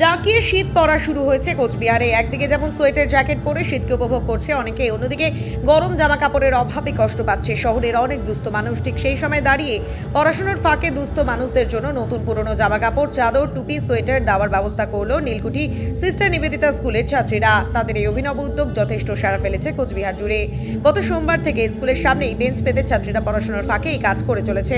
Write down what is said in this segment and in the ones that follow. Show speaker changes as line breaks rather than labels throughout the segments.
জাঁকিয়ে শীত পড়া শুরু হয়েছে কোচবিহারে। একদিকে যেমন সোয়েটার জ্যাকেট পরে শীতকে উপভোগ করছে অনেকে, অন্যদিকে গরম জামা কাপড়ের অভাবে কষ্ট পাচ্ছে শহরের অনেক দুস্থ মানুষ। ঠিক সেই সময় দাঁড়িয়ে পড়াশোনার ফাঁকে দুস্থ মানুষদের জন্য নতুন পুরনো জামা কাপড়, চাদর, টুপি, সোয়েটার দেওয়ার ব্যবস্থা করলো নীলকুঠি সিস্টার নিবেদিতা স্কুলের ছাত্রীরা। তাদের এই অভিনব উদ্যোগ যথেষ্ট সাড়া ফেলেছে কোচবিহার জুড়ে। গত সোমবার থেকে স্কুলের সামনেই বেঞ্চ পেতে ছাত্রীরা পড়াশোনার ফাঁকে এই কাজ করে চলেছে।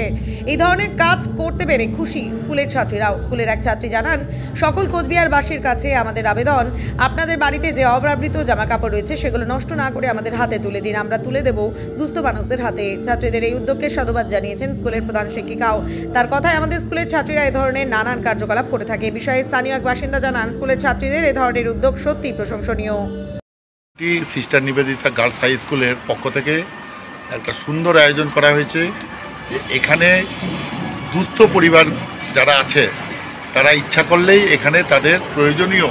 এই ধরনের কাজ করতে পেরে খুশি স্কুলের ছাত্রীরাও। স্কুলের এক ছাত্রী জানান, সকল কোচবিহারবাসীর কাছে আমাদের আবেদন, আপনাদের বাড়িতে যে অব্যবহৃত জামা কাপড় রয়েছে সেগুলো নষ্ট না করে আমাদের হাতে তুলে দিন, আমরা তুলে দেব দুস্থ মানুষদের হাতে। ছাত্রীদের এই উদ্যোগকে সাধুবাদ জানিয়েছেন স্কুলের প্রধান শিক্ষিকাও। তার কথায়, আমাদের স্কুলের ছাত্রীরা এই ধরনের নানান কার্যকলাপ করে থাকে। এ বিষয়ে স্থানীয় এক বাসিন্দা জানান, স্কুলের ছাত্রীদের এই ধরনের উদ্যোগ সত্যি প্রশংসনীয়।
সিস্টার নিবেদিতা গার্লস হাই স্কুলের পক্ষ থেকে একটা সুন্দর আয়োজন করা হয়েছে। এখানে দুস্থ পরিবার যারা আছে তারা ইচ্ছা করলেই এখানে তাদের প্রয়োজনীয়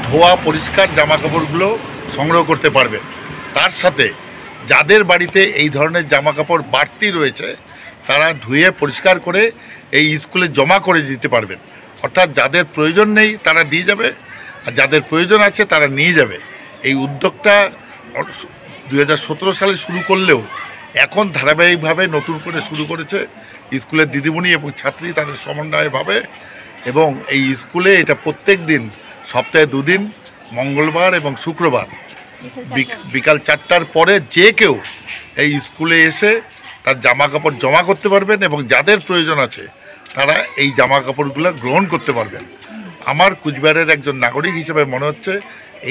ধোয়া পরিষ্কার জামা কাপড়গুলো সংগ্রহ করতে পারবে। তার সাথে যাদের বাড়িতে এই ধরনের জামা কাপড় বাড়তি রয়েছে তারা ধুয়ে পরিষ্কার করে এই স্কুলে জমা করে দিতে পারবেন। অর্থাৎ যাদের প্রয়োজন নেই তারা দিয়ে যাবে, আর যাদের প্রয়োজন আছে তারা নিয়ে যাবে। এই উদ্যোগটা 2017 সালে শুরু করলেও এখন ধারাবাহিকভাবে নতুন করে শুরু করেছে স্কুলের দিদিমণি এবং ছাত্রী তাদের সমন্বয়ভাবে। এবং এই স্কুলে এটা প্রত্যেক দিন, সপ্তাহে 2 দিন, মঙ্গলবার এবং শুক্রবার বিকাল 4টার পরে যে কেউ এই স্কুলে এসে তার জামা কাপড় জমা করতে পারবেন এবং যাদের প্রয়োজন আছে তারা এই জামা কাপড়গুলো গ্রহণ করতে পারবেন। আমার কুচবিহারের একজন নাগরিক হিসেবে মনে হচ্ছে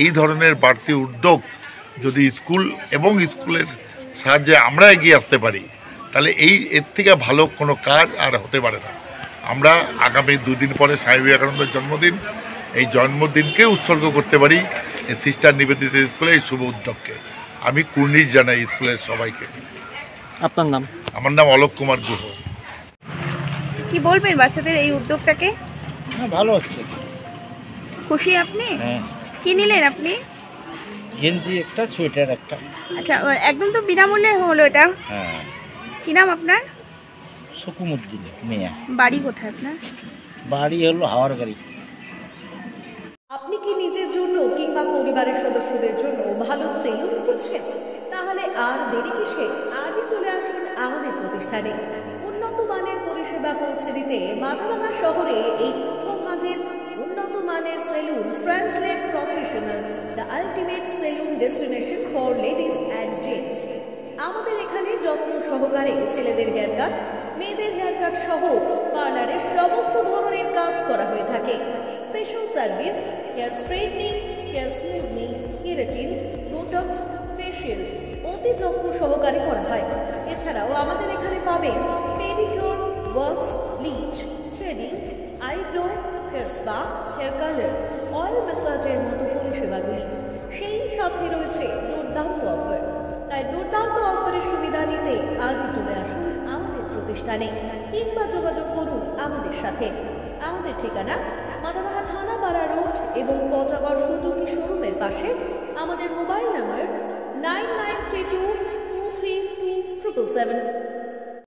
এই ধরনের বাড়তি উদ্যোগ যদি স্কুল এবং স্কুলের সাহায্যে আমরা এগিয়ে আসতে পারি তাহলে এর থেকে ভালো কোনো কাজ আর হতে পারে না। আমরা আগামী 2 দিন পরে স্বামী বিবেকানন্দের জন্মদিন, এই জন্মদিনকে উৎসর্গ করতে পারি এই সিস্টার নিবেদিতা স্কুলে এই শুভ উদ্যোগকে। আমি কুর্নিশ জানাই স্কুলের সবাইকে।
আপনার নাম?
আমার নাম অলোক কুমার গুহ।
কি বলবেন বাচ্চাদের এই উদ্যোগটাকে?
হ্যাঁ, ভালো হচ্ছে।
খুশি আপনি?
হ্যাঁ।
কি নিলেন আপনি?
গেঞ্জি একটা, সোয়েটার একটা।
আচ্ছা, একদম তো বিনামূল্যে হলো এটা।
হ্যাঁ।
কি নাম আপনার?
সুকুমুদ্দিন মিয়া।
বাড়ি কোথায় আপনার?
বাড়ি হলো হাওয়ার গাড়ি।
আপনি কি নিজের জন্য কিংবা পরিবারের সদস্যদের জন্য ভালো সেলুন খুঁজছেন? তাহলে আর দেরি কিসে? আজই চলে আসুন আমাদের প্রতিষ্ঠানে। উন্নত মানের পরিষেবা পৌঁছে দিতে মাথাভাঙা শহরে এই প্রথম মাঝের উন্নত মানের salon translate professional, the ultimate salon destination for ladies and gents. আমাদের এখানে যত্ন সহকারে ছেলেদের হেয়ার কাট, মেয়েদের হেয়ার কাট সহ পার্লারের সমস্ত ধরনের কাজ করা হয়ে থাকে। Special service, hair straightening, hair smoothing, keratin, botox, facial অতি যত্ন সহকারে করা হয়। এছাড়াও আমাদের এখানে পাবেন pedicure, wax, bleach, threading, eyebrow, hair spa, hair colour, oil ম্যাসাজের মতো পরিষেবাগুলি। সেই সাথে রয়েছে দুর্দান্ত অফার। তাই দুর্দান্ত অফারের সুবিধা নিতে আজই চলে আসুন আমাদের প্রতিষ্ঠানে কিংবা যোগাযোগ করুন আমাদের সাথে। আমাদের ঠিকানা মাথাভাঙা থানাপাড়া রোড এবং পচাগড় সুজুকি শোরুমের পাশে। আমাদের মোবাইল নাম্বার 9932233777।